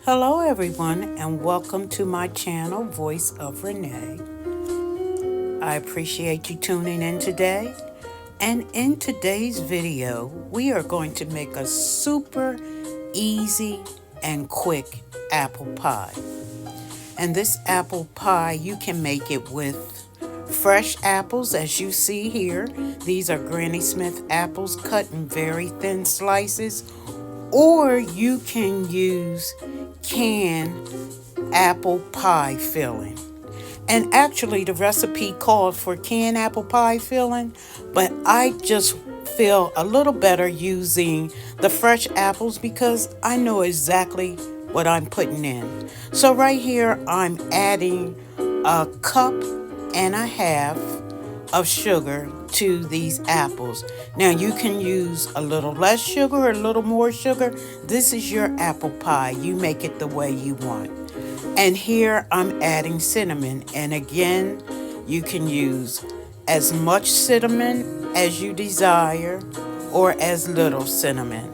Hello everyone and welcome to my channel, Voice of Renee. I appreciate you tuning in today. And in today's video, we are going to make a super easy and quick apple pie. And this apple pie, you can make it with fresh apples as you see here. These are Granny Smith apples cut in very thin slices. Or you can use canned apple pie filling. And actually the recipe called for canned apple pie filling, but I just feel a little better using the fresh apples because I know exactly what I'm putting in. So right here I'm adding a cup and a half of sugar to these apples. Now you can use a little less sugar or a little more sugar. This is your apple pie. You make it the way you want. And here I'm adding cinnamon. And again, you can use as much cinnamon as you desire or as little cinnamon.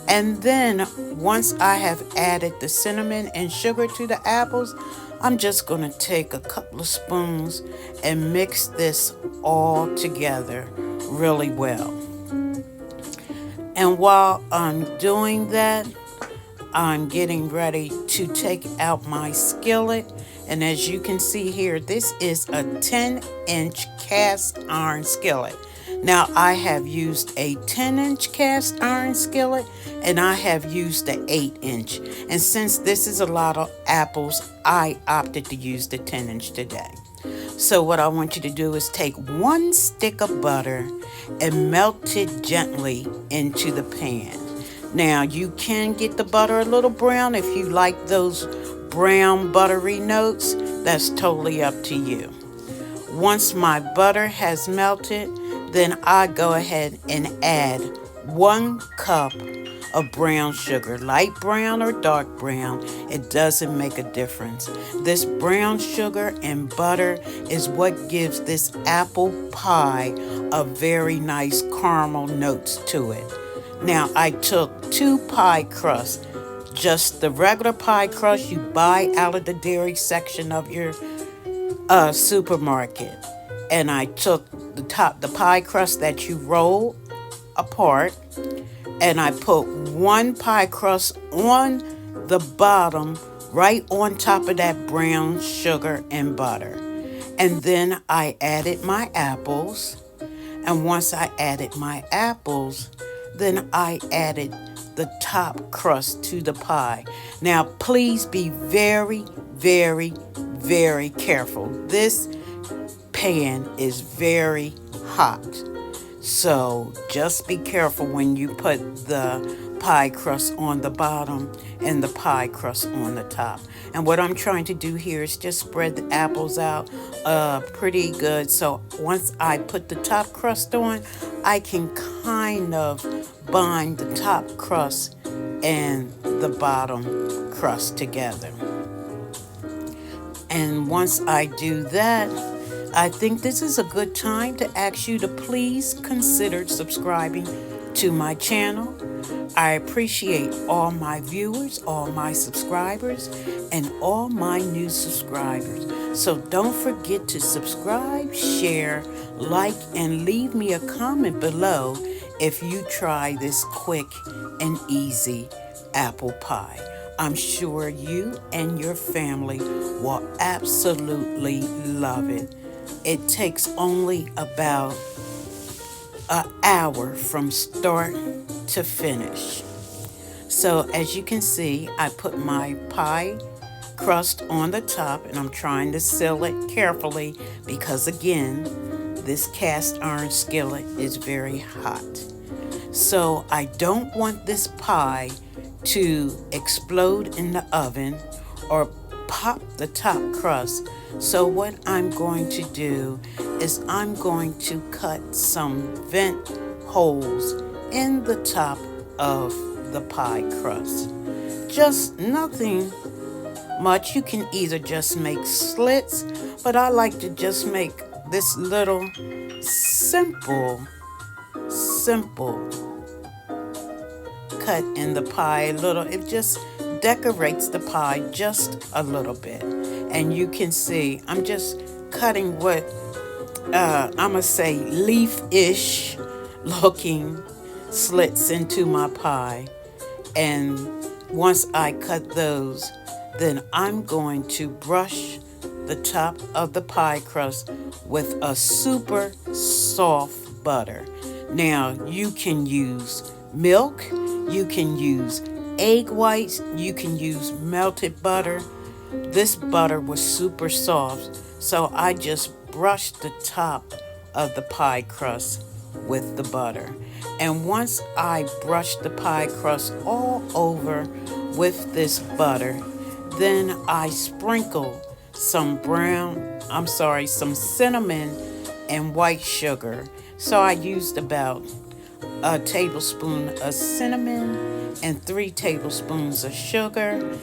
And then once I have added the cinnamon and sugar to the apples, I'm just going to take a couple of spoons and mix this all together really well. And while I'm doing that, I'm getting ready to take out my skillet. And as you can see here, this is a 10-inch cast iron skillet. Now I have used a 10-inch cast iron skillet and I have used the 8-inch. And since this is a lot of apples, I opted to use the 10-inch today. So what I want you to do is take 1 stick of butter and melt it gently into the pan. Now you can get the butter a little brown if you like those brown buttery notes. That's totally up to you. Once my butter has melted, then I go ahead and add 1 cup of brown sugar, light brown or dark brown, it doesn't make a difference. This brown sugar and butter is what gives this apple pie a very nice caramel notes to it. Now I took 2 pie crusts, just the regular pie crust you buy out of the dairy section of your supermarket. And I took the pie crust that you roll apart, and I put 1 pie crust on the bottom, right on top of that brown sugar and butter. And then I added my apples. And once I added my apples, then I added the top crust to the pie. Now, please be very, very, very careful. This pan is very hot. So just be careful when you put the pie crust on the bottom and the pie crust on the top. And what I'm trying to do here is just spread the apples out pretty good. So once I put the top crust on, I can kind of bind the top crust and the bottom crust together. And once I do that, I think this is a good time to ask you to please consider subscribing to my channel. I appreciate all my viewers, all my subscribers, and all my new subscribers. So don't forget to subscribe, share, like, and leave me a comment below if you try this quick and easy apple pie. I'm sure you and your family will absolutely love it. It takes only about an hour from start to finish. So as you can see, I put my pie crust on the top and I'm trying to seal it carefully because again, this cast iron skillet is very hot. So I don't want this pie to explode in the oven or pop the top crust. So what I'm going to do is I'm going to cut some vent holes in the top of the pie crust. Just nothing much. You can either just make slits, but I like to just make this little simple cut in the pie. It just decorates the pie just a little bit. And you can see I'm just cutting what I'm going to say leaf-ish looking slits into my pie. And once I cut those, then I'm going to brush the top of the pie crust with a super soft butter. Now, you can use milk, you can use egg whites, you can use melted butter. This butter was super soft, so I just brushed the top of the pie crust with the butter. And once I brushed the pie crust all over with this butter, then I sprinkle some some cinnamon and white sugar. So I used about a tablespoon of cinnamon and 3 tablespoons of sugar,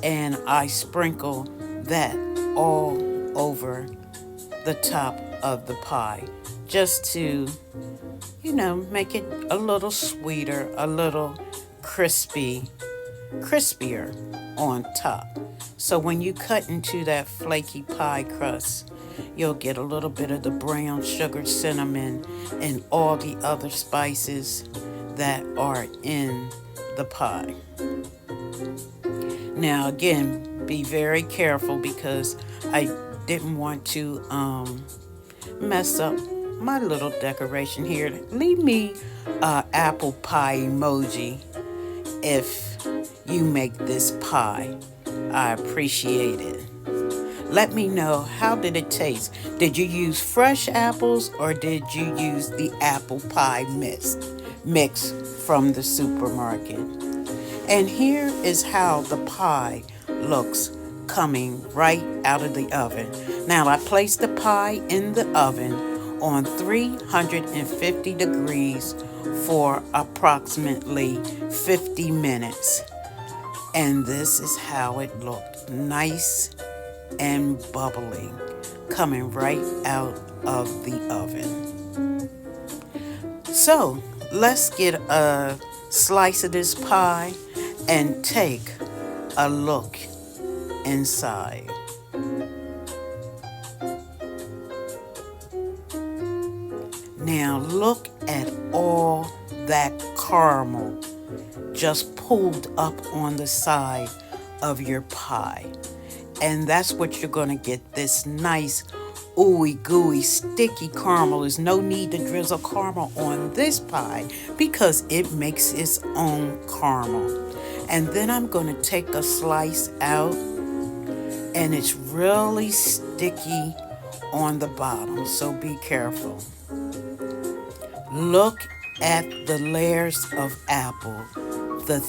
and I sprinkle that all over the top of the pie just to, make it a little sweeter, a little crispier on top. So when you cut into that flaky pie crust, you'll get a little bit of the brown sugar, cinnamon, and all the other spices that are in the pie. Now again, be very careful because I didn't want to mess up my little decoration here. Leave me an apple pie emoji if you make this pie. I appreciate it. Let me know, how did it taste? Did you use fresh apples or did you use the apple pie mix from the supermarket? And here is how the pie looks coming right out of the oven. Now I placed the pie in the oven on 350 degrees for approximately 50 minutes. And this is how it looked, nice and bubbly, coming right out of the oven. So let's get a slice of this pie and take a look inside. Now look at all that caramel just pulled up on the side of your pie. And that's what you're going to get, this nice ooey gooey sticky caramel. There's no need to drizzle caramel on this pie because it makes its own caramel. And then I'm going to take a slice out, and it's really sticky on the bottom, so be careful. Look at the layers of apple, the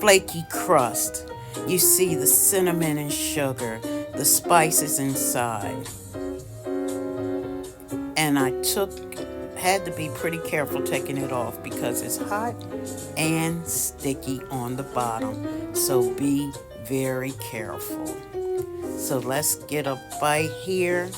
flaky crust. You see the cinnamon and sugar, the spices inside. And I had to be pretty careful taking it off because it's hot and sticky on the bottom. So be very careful. So let's get a bite here.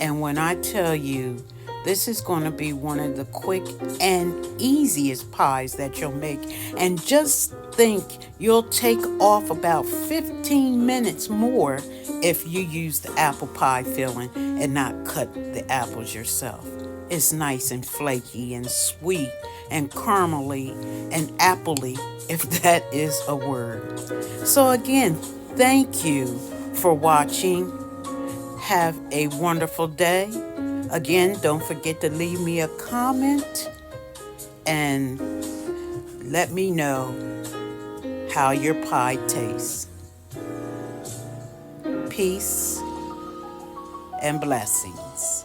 And when I tell you, this is going to be one of the quick and easiest pies that you'll make. And just think, you'll take off about 15 minutes more if you use the apple pie filling and not cut the apples yourself. It's nice and flaky and sweet and caramely and appley, if that is a word. So again, thank you for watching. Have a wonderful day. Again, don't forget to leave me a comment and let me know how your pie tastes. Peace and blessings.